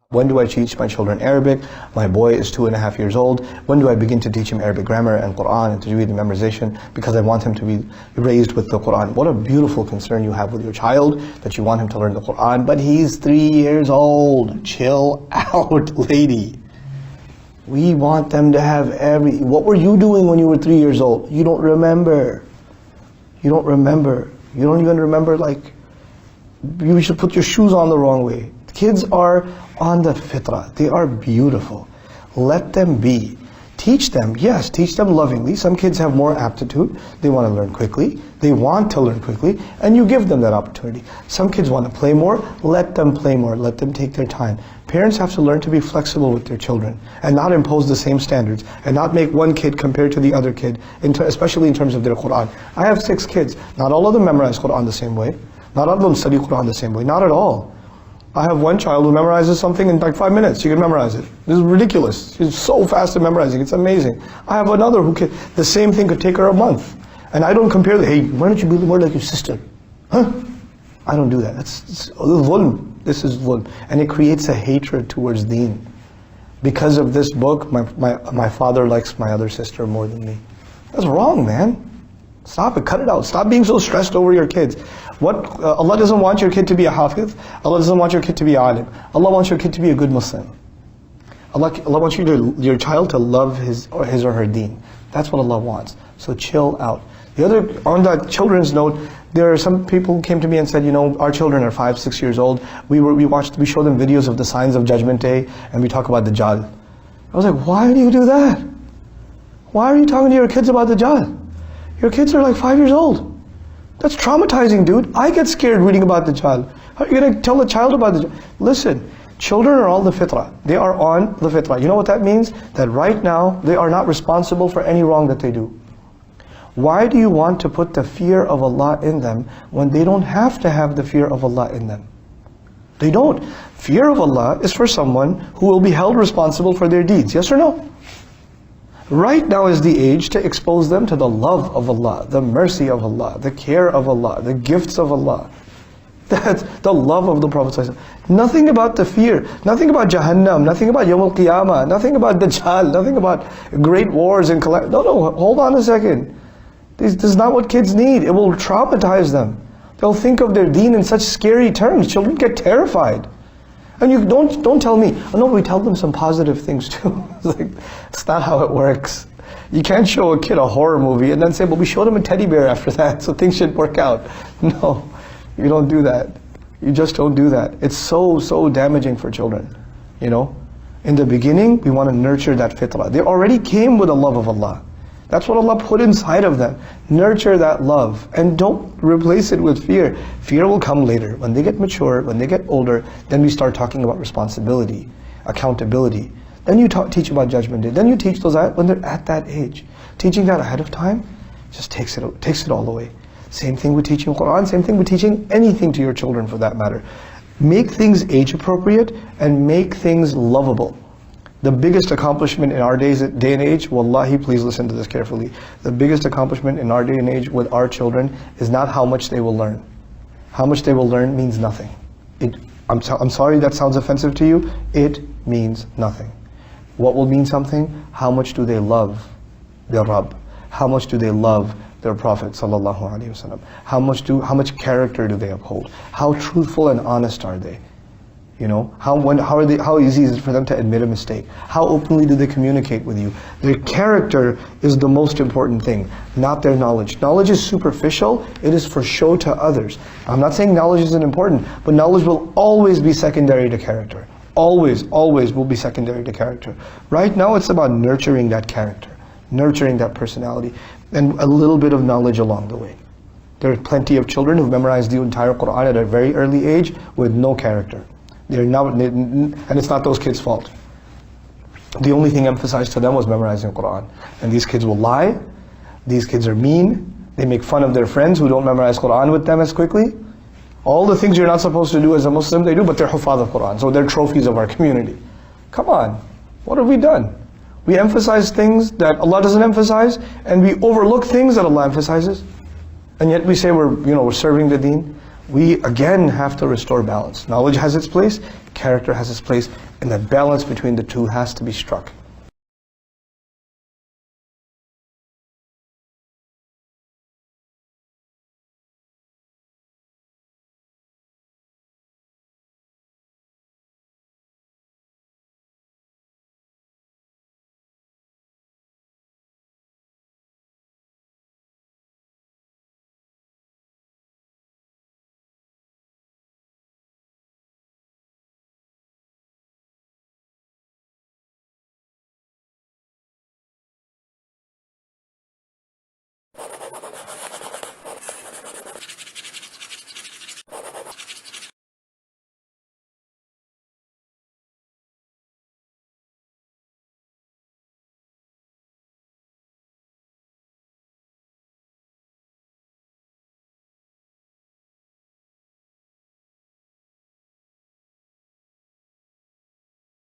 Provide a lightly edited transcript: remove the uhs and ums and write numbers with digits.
When do I teach my children Arabic? My boy is 2.5 years old. When do I begin to teach him Arabic grammar and Quran and tajweed and memorization? Because I want him to be raised with the Quran. What a beautiful concern you have with your child, that you want him to learn the Quran. But he's 3 years old. Chill out, lady. We want them to have what were you doing when you were 3 years old? You don't remember. You don't remember. You don't even remember, like, you should put your shoes on the wrong way. Kids are on the fitrah. They are beautiful. Let them be. Teach them, yes, teach them lovingly. Some kids have more aptitude. They want to learn quickly. They want to learn quickly, and you give them that opportunity. Some kids want to play more. Let them play more. Let them take their time. Parents have to learn to be flexible with their children and not impose the same standards and not make one kid compared to the other kid, especially in terms of their Quran. I have 6 kids. Not all of them memorize Quran the same way. Not all of them study Quran the same way. Not at all. I have one child who memorizes something in like 5 minutes. She can memorize it. This is ridiculous. She's so fast at memorizing. It's amazing. I have another who can, the same thing could take her a month. And I don't compare hey, why don't you be more like your sister? Huh? I don't do that. It's dhulm. This is dhulm. And it creates a hatred towards deen. Because of this book, my father likes my other sister more than me. That's wrong, man. Stop it, cut it out. Stop being so stressed over your kids. Allah doesn't want your kid to be a hafiz. Allah doesn't want your kid to be alim. Allah wants your kid to be a good Muslim. Allah wants your child to love his or her deen. That's what Allah wants. So chill out. On that children's note, there are some people who came to me and said, our children are 5, 6 years old. We show them videos of the signs of Judgment Day, and we talk about Dajjal. I was like, why do you do that? Why are you talking to your kids about Dajjal? Your kids are like 5 years old. That's traumatizing, dude. I get scared reading about Dajjal. How are you going to tell a child about Dajjal? Listen, children are on the fitrah. They are on the fitrah. You know what that means? That right now, they are not responsible for any wrong that they do. Why do you want to put the fear of Allah in them when they don't have to have the fear of Allah in them? They don't. Fear of Allah is for someone who will be held responsible for their deeds. Yes or no? Right now is the age to expose them to the love of Allah, the mercy of Allah, the care of Allah, the gifts of Allah. That's the love of the Prophet. Nothing about the fear, nothing about Jahannam, nothing about Yawm al-Qiyamah, nothing about Dajjal, nothing about great wars and calamity. No, hold on a second. This is not what kids need. It will traumatize them. They'll think of their deen in such scary terms. Children get terrified. And you don't tell me, oh no, we tell them some positive things too. It's not how it works. You can't show a kid a horror movie and then say, well, we showed him a teddy bear after that, so things should work out. No, you don't do that. You just don't do that. It's so damaging for children. In the beginning, we want to nurture that fitrah. They already came with the love of Allah. That's what Allah put inside of them. Nurture that love and don't replace it with fear. Fear will come later. When they get mature, when they get older, then we start talking about responsibility, accountability. Then you teach about Judgment Day. Then you teach those when they're at that age. Teaching that ahead of time just takes it all away. Same thing with teaching Quran, same thing with teaching anything to your children for that matter. Make things age appropriate and make things lovable. The biggest accomplishment in our day and age, wallahi, please listen to this carefully. The biggest accomplishment in our day and age with our children is not how much they will learn. How much they will learn means nothing. I'm sorry that sounds offensive to you. It means nothing. What will mean something? How much do they love their Rabb? How much do they love their Prophet sallallahu alaihi wasallam? How much character do they uphold? How truthful and honest are they? How easy is it for them to admit a mistake? How openly do they communicate with you? Their character is the most important thing, not their knowledge. Knowledge is superficial, it is for show to others. I'm not saying knowledge isn't important, but knowledge will always be secondary to character. Always will be secondary to character. Right now it's about nurturing that character, nurturing that personality, and a little bit of knowledge along the way. There are plenty of children who've memorized the entire Quran at a very early age with no character. And it's not those kids' fault. The only thing emphasized to them was memorizing Quran. And these kids will lie, these kids are mean, they make fun of their friends who don't memorize Quran with them as quickly. All the things you're not supposed to do as a Muslim, they do, but they're hufaz of Quran, so they're trophies of our community. Come on, what have we done? We emphasize things that Allah doesn't emphasize, and we overlook things that Allah emphasizes. And yet we say we're serving the deen. we again have to restore balance. Knowledge has its place, character has its place, and that balance between the two has to be struck.